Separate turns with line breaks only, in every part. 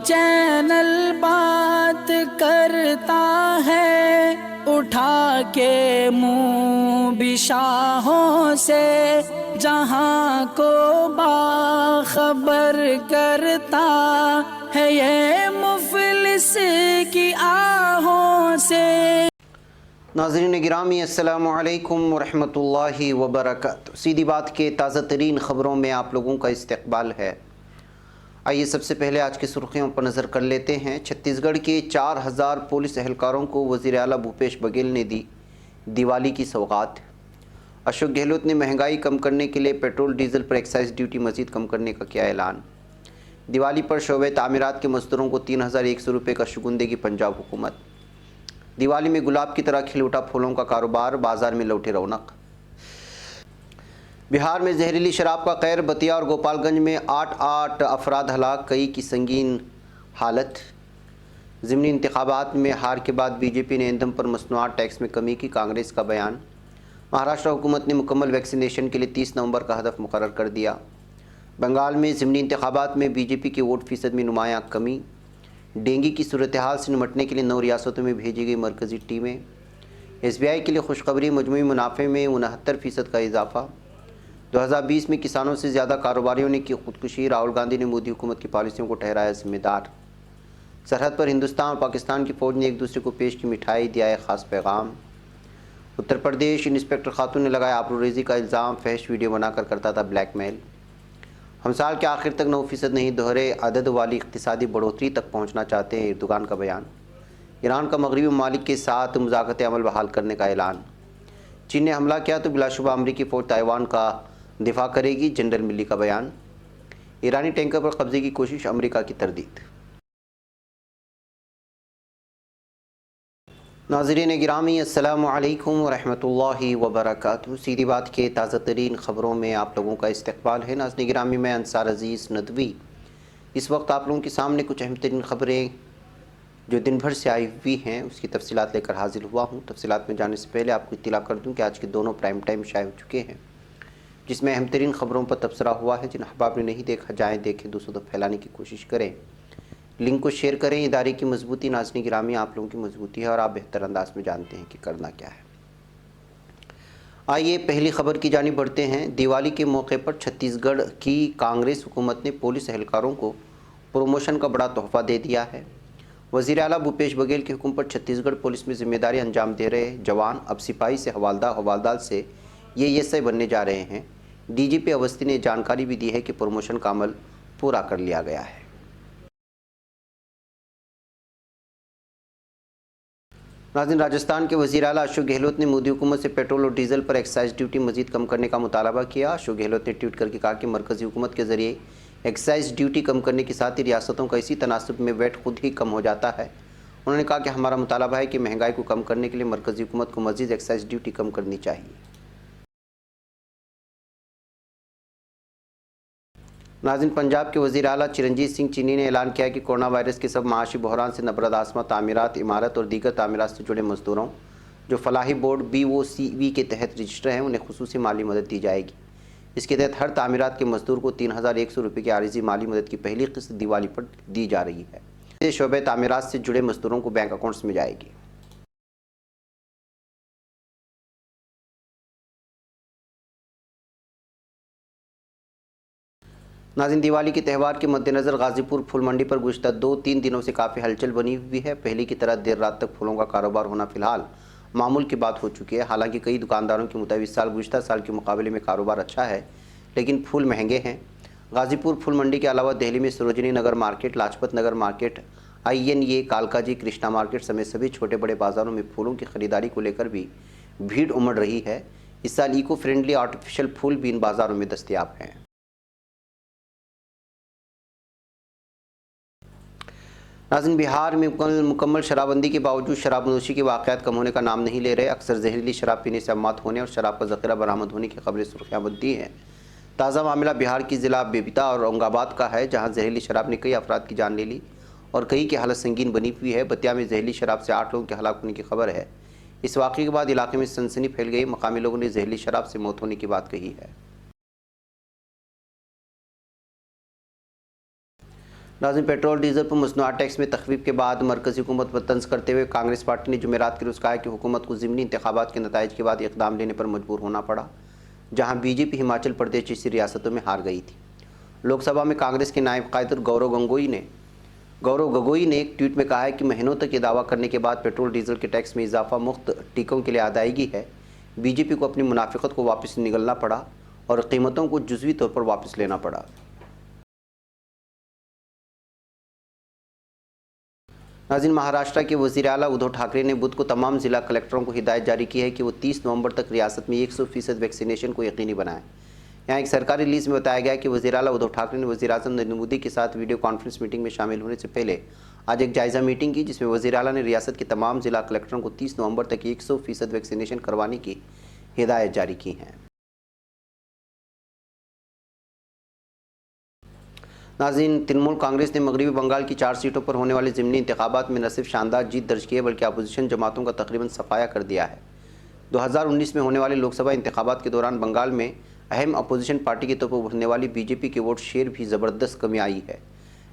Channel بات کرتا ہے اٹھا کے منہ بشاہوں سے، جہاں کو باخبر کرتا ہے یہ مفلس کی آہوں سے۔
ناظرین گرامی السلام علیکم ورحمۃ اللہ وبرکاتہ۔ سیدھی بات کے تازہ ترین خبروں میں آپ لوگوں کا استقبال ہے۔ آئیے سب سے پہلے آج کی سرخیوں پر نظر کر لیتے ہیں۔ چھتیس گڑھ کے 4000 پولیس اہلکاروں کو وزیر اعلیٰ بھوپیش بگیل نے دی دیوالی کی سوغات۔ اشوک گہلوت نے مہنگائی کم کرنے کے لیے پیٹرول ڈیزل پر ایکسائز ڈیوٹی مزید کم کرنے کا کیا اعلان۔ دیوالی پر شعبہ تعمیرات کے مزدوروں کو 3100 روپے کا شگن دے گی پنجاب حکومت۔ دیوالی میں گلاب کی طرح کھل اٹھا پھولوں کا کاروبار، بازار میں لوٹے رونق۔ بہار میں زہریلی شراب کا قہر، بتیا اور گوپال گنج میں 8 افراد ہلاک، کئی کی سنگین حالت۔ ضمنی انتخابات میں ہار کے بعد بی جے پی نے ایندھن پر مصنوعات ٹیکس میں کمی کی، کانگریس کا بیان۔ مہاراشٹر حکومت نے مکمل ویکسینیشن کے لیے 30 نومبر کا ہدف مقرر کر دیا۔ بنگال میں ضمنی انتخابات میں بی جے پی کے ووٹ فیصد میں نمایاں کمی۔ ڈینگی کی صورتحال سے نمٹنے کے لیے 9 ریاستوں میں بھیجی گئی مرکزی ٹیمیں۔ ایس بی آئی کے لیے خوشخبری، مجموعی منافع میں 69% کا اضافہ۔ 2020 میں کسانوں سے زیادہ کاروباریوں نے کی خودکشی، راہل گاندھی نے مودی حکومت کی پالیسیوں کو ٹھہرایا ذمہ دار۔ سرحد پر ہندوستان اور پاکستان کی فوج نے ایک دوسرے کو پیش کی مٹھائی، دیا ایک خاص پیغام۔ اتر پردیش انسپکٹر خاتون نے لگایا آبروریزی کا الزام، فحش ویڈیو بنا کر کرتا تھا بلیک میل۔ ہم سال کے آخر تک 9% نہیں، دوہرے عدد والی اقتصادی بڑھوتری تک پہنچنا چاہتے ہیں، اردوغان کا بیان۔ ایران کا مغربی ممالک کے ساتھ مذاکرات عمل بحال کرنے کا اعلان۔ چین نے حملہ کیا تو بلا شبہ امریکی فوج تائیوان کا دفاع کرے گی، جنرل ملی کا بیان۔ ایرانی ٹینکر پر قبضے کی کوشش، امریکہ کی تردید۔ ناظرین گرامی السلام علیکم ورحمۃ اللہ وبرکاتہ۔ سیدھی بات کے تازہ ترین خبروں میں آپ لوگوں کا استقبال ہے۔ ناظرین گرامی، میں انصار عزیز ندوی اس وقت آپ لوگوں کے سامنے کچھ اہم ترین خبریں جو دن بھر سے آئی ہوئی ہیں اس کی تفصیلات لے کر حاضر ہوا ہوں۔ تفصیلات میں جانے سے پہلے آپ کو اطلاع کر دوں کہ آج کے دونوں پرائم ٹائم شائع ہو چکے ہیں، جس میں اہم ترین خبروں پر تبصرہ ہوا ہے۔ جن احباب نے نہیں دیکھا، جائیں دیکھیں، دوسروں تک پھیلانے کی کوشش کریں، لنک کو شیئر کریں۔ ادارے کی مضبوطی، ناظرین گرامی، آپ لوگوں کی مضبوطی ہے اور آپ بہتر انداز میں جانتے ہیں کہ کرنا کیا ہے۔ آئیے پہلی خبر کی جانب بڑھتے ہیں۔ دیوالی کے موقع پر چھتیس گڑھ کی کانگریس حکومت نے پولیس اہلکاروں کو پروموشن کا بڑا تحفہ دے دیا ہے۔ وزیر اعلیٰ بھوپیش بگیل کے حکم پر چھتیس گڑھ پولیس میں ذمہ داری انجام دے رہے جوان اب سپاہی سے حوالدار، حوالدار سے یہ ایس آئی بننے جا رہے ہیں۔ ڈی جی پی اوستھی نے جانکاری بھی دی ہے کہ پروموشن کا عمل پورا کر لیا گیا ہے۔ ناظرین، راجستھان کے وزیر اعلیٰ اشوک گہلوت نے مودی حکومت سے پیٹرول اور ڈیزل پر ایکسائز ڈیوٹی مزید کم کرنے کا مطالبہ کیا۔ اشوک گہلوت نے ٹویٹ کر کے کہا کہ مرکزی حکومت کے ذریعے ایکسائز ڈیوٹی کم کرنے کے ساتھ ہی ریاستوں کا اسی تناسب میں ویٹ خود ہی کم ہو جاتا ہے۔ انہوں نے کہا کہ ہمارا مطالبہ ہے کہ مہنگائی کو کم کرنے کے لیے مرکزی حکومت کو مزید ایکسائز ڈیوٹی کم کرنی چاہیے۔ ناظرین، پنجاب کے وزیر اعلیٰ چرنجیت سنگھ چینی نے اعلان کیا کہ کورونا وائرس کے سبب معاشی بحران سے نبرد آسماں تعمیرات، عمارت اور دیگر تعمیرات سے جڑے مزدوروں جو فلاحی بورڈ BOCV کے تحت رجسٹر ہیں انہیں خصوصی مالی مدد دی جائے گی۔ اس کے تحت ہر تعمیرات کے مزدور کو 3100 روپے کی عارضی مالی مدد کی پہلی قسط دیوالی پر دی جا رہی ہے۔ یہ شعبہ تعمیرات سے جڑے مزدوروں کو بینک اکاؤنٹس میں جائے گی۔ ناظرین، دیوالی کے تہوار کے مد نظر غازی پور پھول منڈی پر گزشتہ 2-3 دنوں سے کافی ہلچل بنی ہوئی ہے۔ پہلے کی طرح دیر رات تک پھولوں کا کاروبار ہونا فی الحال معمول کی بات ہو چکی ہے۔ حالانکہ کئی دکانداروں کے مطابق اس سال گزشتہ سال کے مقابلے میں کاروبار اچھا ہے، لیکن پھول مہنگے ہیں۔ غازی پور پھول منڈی کے علاوہ دہلی میں Sarojini Nagar market, Lajpat Nagar market, INA، کالکا جی، کرشنا مارکیٹ سمیت سبھی چھوٹے بڑے بازاروں میں پھولوں کی خریداری کو لے کر بھی بھیڑ امڑ رہی ہے۔ اس سال ایکو فرینڈلی آرٹیفیشل پھول بھی ان بازاروں میں دستیاب ہیں۔ ناظرین، بہار میں مکمل شرابندی کے باوجود شراب نوشی کے واقعات کم ہونے کا نام نہیں لے رہے۔ اکثر زہریلی شراب پینے سے اموات ہونے اور شراب کا ذخیرہ برآمد ہونے کی خبریں سرخیاں بنتی ہیں۔ تازہ معاملہ بہار کی ضلع بیبیتا اور اورنگ آباد کا ہے، جہاں زہریلی شراب نے کئی افراد کی جان لے لی اور کئی کی حالت سنگین بنی ہوئی ہے۔ بتیا میں زہریلی شراب سے 8 لوگوں کے ہلاک ہونے کی خبر ہے۔ اس واقعے کے بعد علاقے میں سنسنی پھیل گئی۔ مقامی لوگوں نے زہریلی شراب سے موت ہونے کی بات کہی ہے۔ ناظرین، پیٹرول ڈیزل پر مصنوعات ٹیکس میں تخفیف کے بعد مرکزی حکومت پر طنز کرتے ہوئے کانگریس پارٹی نے جمعرات کے روز کہا کہ حکومت کو ضمنی انتخابات کے نتائج کے بعد اقدام لینے پر مجبور ہونا پڑا، جہاں بی جے پی ہماچل پردیش جیسی ریاستوں میں ہار گئی تھی۔ لوک سبھا میں کانگریس کے نائب قائد گورو گگوئی نے ایک ٹویٹ میں کہا ہے کہ مہینوں تک یہ دعویٰ کرنے کے بعد پیٹرول ڈیزل کے ٹیکس میں اضافہ مفت ٹیکوں کے لیے ادائیگی ہے، بی جے پی کو اپنی منافقت کو واپس نگلنا پڑا اور قیمتوں کو جزوی طور پر واپس لینا پڑا۔ ناظرین، مہاراشٹر کے وزیر اعلیٰ ادھو ٹھاکرے نے بدھ کو تمام ضلع کلکٹروں کو ہدایت جاری کی ہے کہ وہ 30 نومبر تک ریاست میں 100% ویکسینیشن کو یقینی بنائیں۔ یہاں ایک سرکاری ریلیز میں بتایا گیا کہ وزیر اعلیٰ ادھو ٹھاکرے نے وزیر اعظم نریندر مودی کے ساتھ ویڈیو کانفرنس میٹنگ میں شامل ہونے سے پہلے آج ایک جائزہ میٹنگ کی، جس میں وزیر اعلیٰ نے ریاست کے تمام ضلع کلکٹروں کو 30 نومبر تک 100% ویکسینیشن کروانے کی ہدایت جاری کی ہیں۔ ناظرین، ترنمول کانگریس نے مغربی بنگال کی 4 سیٹوں پر ہونے والے ضمنی انتخابات میں نہ صرف شاندار جیت درج کی ہے بلکہ اپوزیشن جماعتوں کا تقریباً صفایا کر دیا ہے۔ 2019 میں ہونے والے لوک سبھا انتخابات کے دوران بنگال میں اہم اپوزیشن پارٹی کے طور پر ابھرنے والی بی جے پی کے ووٹ شیئر بھی زبردست کمی آئی ہے۔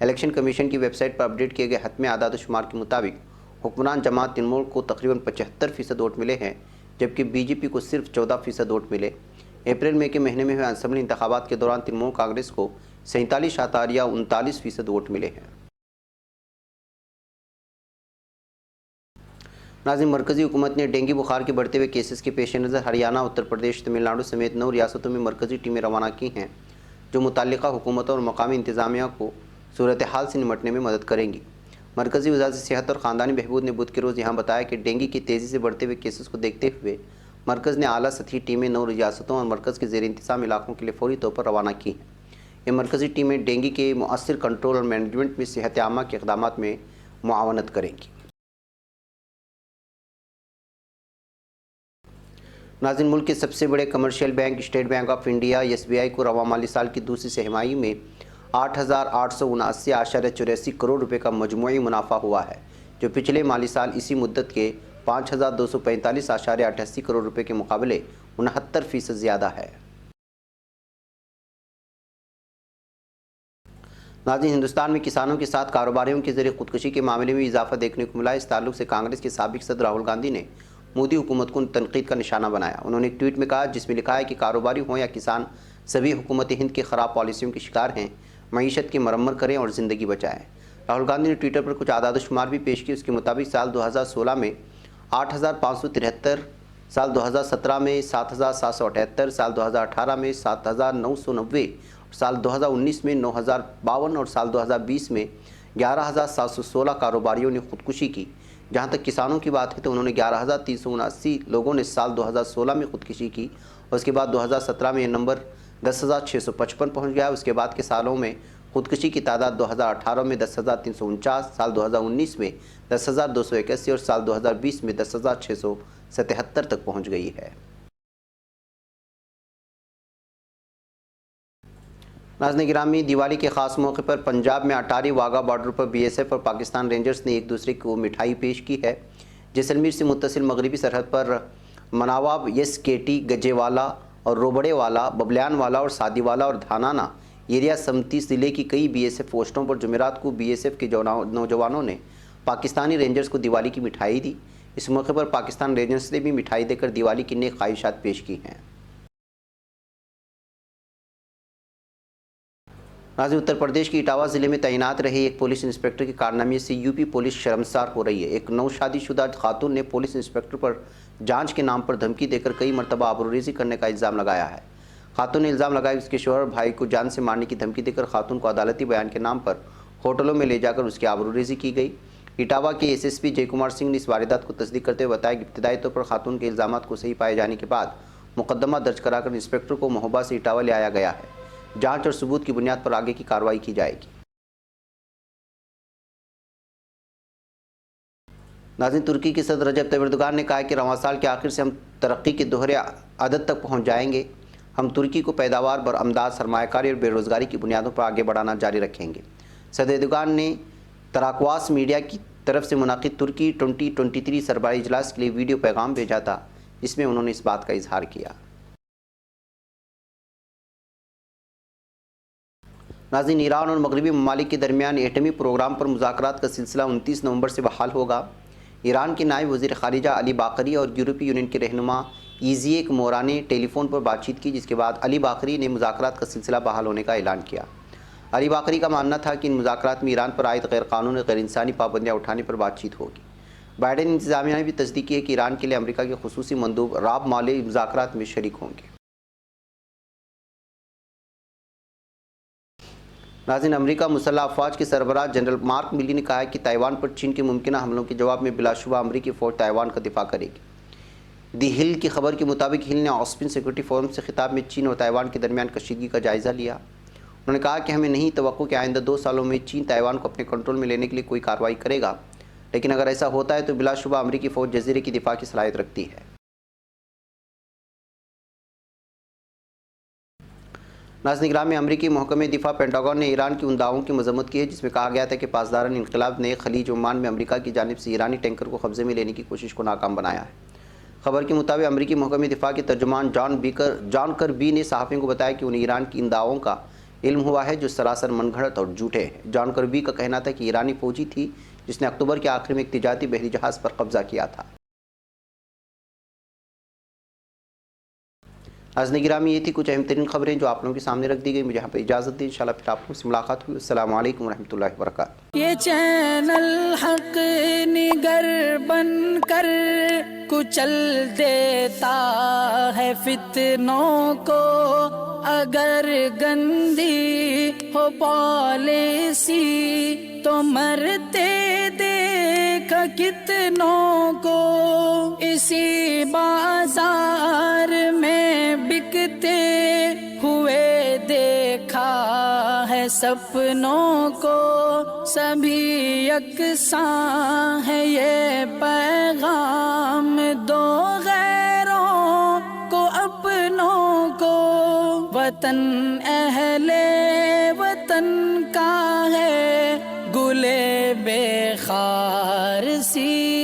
الیکشن کمیشن کی ویب سائٹ پر اپڈیٹ کیے گئے حتمی اعداد و شمار کے مطابق حکمران جماعت ترنمول کو تقریباً 75% ووٹ ملے ہیں، جبکہ بی جے پی کو صرف 14% ووٹ ملے۔ اپریل مئی کے مہینے میں ہوئے اسمبلی انتخابات کے دوران ترنمول کانگریس کو 47.39% ووٹ ملے ہیں۔ ناظرین، مرکزی حکومت نے ڈینگی بخار کے بڑھتے ہوئے کیسز کے پیش نظر ہریانہ، اتر پردیش، تمل ناڈو سمیت 9 ریاستوں میں مرکزی ٹیمیں روانہ کی ہیں، جو متعلقہ حکومتوں اور مقامی انتظامیہ کو صورتحال سے نمٹنے میں مدد کریں گی۔ مرکزی وزارت صحت اور خاندانی بہبود نے بدھ کے روز یہاں بتایا کہ ڈینگی کے تیزی سے بڑھتے ہوئے کیسز کو دیکھتے ہوئے مرکز نے اعلیٰ سطحی ٹیمیں 9 ریاستوں اور مرکز کے زیر انتظام علاقوں کے لیے فوری طور پر روانہ کی ہیں۔ یہ مرکزی ٹیمیں ڈینگی کے مؤثر کنٹرول اور مینجمنٹ میں صحت عامہ کے اقدامات میں معاونت کریں گی۔ ناظرین، ملک کے سب سے بڑے commercial bank state bank of India S B I کو رواں مالی سال کی دوسری سہ ماہی میں 8,879.84 کروڑ روپے کا مجموعی منافع ہوا ہے، جو پچھلے مالی سال اسی مدت کے 5,245.88 کروڑ روپے کے مقابلے 69% زیادہ ہے۔ ناظرین، ہندوستان میں کسانوں کے ساتھ کاروباریوں کے ذریعے خودکشی کے معاملے میں اضافہ دیکھنے کو ملا۔ اس تعلق سے کانگریس کے سابق صدر راہل گاندھی نے مودی حکومت کو تنقید کا نشانہ بنایا۔ انہوں نے ایک ٹویٹ میں کہا، جس میں لکھا ہے کہ کاروباری ہوں یا کسان، سبھی حکومت ہند کی خراب پالیسیوں کے شکار ہیں، معیشت کی مرمت کریں اور زندگی بچائیں۔ راہل گاندھی نے ٹویٹر پر کچھ اعداد و شمار بھی پیش کیے۔ اس کے مطابق سال 2016 میں 8,573، سال 2017 میں 7,778، سال 2018 میں 7,990، سال 2019 میں 9,052 اور سال 2020 میں 11,716 کاروباریوں نے خودکشی کی۔ جہاں تک کسانوں کی بات ہے تو انہوں نے 11,379 لوگوں نے سال 2016 میں خودکشی کی، اور اس کے بعد 2017 میں یہ نمبر 10,655 پہنچ گیا۔ اس کے بعد کے سالوں میں خودکشی کی تعداد 2018 میں 10,349، سال 2019 میں 10,281 اور سال 2020 میں 10,677 تک پہنچ گئی ہے۔ ناظرین گرامی، دیوالی کے خاص موقع پر پنجاب میں اٹاری واغا بارڈر پر بی ایس ایف اور پاکستان رینجرز نے ایک دوسرے کو مٹھائی پیش کی ہے۔ جیسلمیر سے متصل مغربی سرحد پر مناواب، یس کیٹی، گجے والا اور روبڑے والا، ببلیان والا اور سادی والا اور دھانانہ ایریا سمتی ضلع کی کئی بی ایس ایف پوسٹوں پر جمعرات کو بی ایس ایف کے نوجوانوں نے پاکستانی رینجرز کو دیوالی کی مٹھائی دی۔ اس موقع پر پاکستان رینجرز نے بھی مٹھائی دے کر دیوالی کی نیک خواہشات پیش کی ہیں۔ ناظرین، اتر پردیش کے اٹاوہ ضلع میں تعینات رہے ایک پولیس انسپکٹر کے کارنامے سے یو پی پولیس شرمسار ہو رہی ہے۔ ایک نو شادی شدہ خاتون نے پولیس انسپکٹر پر جانچ کے نام پر دھمکی دے کر کئی مرتبہ آبروریزی کرنے کا الزام لگایا ہے۔ خاتون نے الزام لگایا کہ اس کے شوہر بھائی کو جان سے مارنے کی دھمکی دے کر خاتون کو عدالتی بیان کے نام پر ہوٹلوں میں لے جا کر اس کی آبروریزی کی گئی۔ اٹاوہ کے ایس ایس پی جے کمار سنگھ نے اس واردات کو تصدیق کرتے ہوئے بتایا کہ ابتدائی طور پر خاتون کے الزامات کو صحیح پائے جانے کے بعد مقدمہ درج کرا کر انسپکٹر کو مہوبہ سے اٹاوہ لے آیا گیا ہے۔ جانچ اور ثبوت کی بنیاد پر آگے کی کارروائی کی جائے گی۔ ناظرین، ترکی کے صدر رجب طیب ایردوغان نے کہا کہ رواں سال کے آخر سے ہم ترقی کے دوہرے عدد تک پہنچ جائیں گے۔ ہم ترکی کو پیداوار، برآمدات، سرمایہ کاری اور بے روزگاری کی بنیادوں پر آگے بڑھانا جاری رکھیں گے۔ صدر ایردوغان نے تراکواس میڈیا کی طرف سے منعقد ترکی 2023 سربراہی اجلاس کے لیے ویڈیو پیغام بھیجا تھا، جس میں انہوں نے اس بات کا اظہار کیا۔ ناظرین، ایران اور مغربی ممالک کے درمیان ایٹمی پروگرام پر مذاکرات کا سلسلہ 29 نومبر سے بحال ہوگا۔ ایران کے نائب وزیر خارجہ علی باقری اور یورپی یونین کے رہنما ایزیک مورا نے ٹیلی فون پر بات چیت کی، جس کے بعد علی باقری نے مذاکرات کا سلسلہ بحال ہونے کا اعلان کیا۔ علی باقری کا ماننا تھا کہ ان مذاکرات میں ایران پر عائد غیر قانونی غیر انسانی پابندیاں اٹھانے پر بات چیت ہوگی۔ بائیڈن انتظامیہ نے بھی تصدیق کی ہے کہ ایران کے لیے امریکہ کے خصوصی مندوب راب مالی مذاکرات میں شریک ہوں گے۔ ناظرین، امریکہ مسلح افواج کے سربراہ جنرل مارک ملی نے کہا ہے کہ تائیوان پر چین کے ممکنہ حملوں کے جواب میں بلا شبہ امریکی فوج تائیوان کا دفاع کرے گی۔ دی ہل کی خبر کے مطابق ہل نے آسپن سیکورٹی فورم سے خطاب میں چین اور تائیوان کے درمیان کشیدگی کا جائزہ لیا۔ انہوں نے کہا کہ ہمیں نہیں توقع کہ آئندہ 2 سالوں میں چین تائیوان کو اپنے کنٹرول میں لینے کے لیے کوئی کارروائی کرے گا، لیکن اگر ایسا ہوتا ہے تو بلا شبہ امریکی فوج جزیرے کی دفاع کی صلاحیت رکھتی ہے۔ ناظرین گرامی، امریکی محکمہ دفاع پینٹاگون نے ایران کی ان دعووں کی مذمت کی ہے جس میں کہا گیا تھا کہ پاسداران انقلاب نے خلیج عمان میں امریکہ کی جانب سے ایرانی ٹینکر کو قبضے میں لینے کی کوشش کو ناکام بنایا ہے۔ خبر کے مطابق امریکی محکمہ دفاع کے ترجمان جان کربی نے صحافیوں کو بتایا کہ انہیں ایران کی ان دعووں کا علم ہوا ہے جو سراسر من گھڑت اور جھوٹے ہیں۔ جان کربی کا کہنا تھا کہ ایرانی فوجی تھی جس نے اکتوبر کے آخر میں ایک تجارتی بحری جہاز پر قبضہ کیا تھا۔ ناظرین گرامی، یہ تھی کچھ اہم ترین خبریں جو آپ لوگوں کے سامنے رکھ دی گئی۔ مجھے یہاں پر اجازت دیں، انشاءاللہ پھر آپ لوگوں سے ملاقات ہوئی۔ السلام علیکم ورحمۃ اللہ وبرکاتہ۔
یہ چینل حق نگر بن کر کچل دیتا ہے فتنوں کو، اگر گندی ہو پالیسی تو مرتے دیکھ کتنوں کو، اسی بازار میں بکتے ہوئے دیکھا ہے سپنوں کو، سبھی یکساں ہے یہ پیغام دو غیروں کو اپنوں کو، وطن اہل وطن کا ہے گلے بے خار سی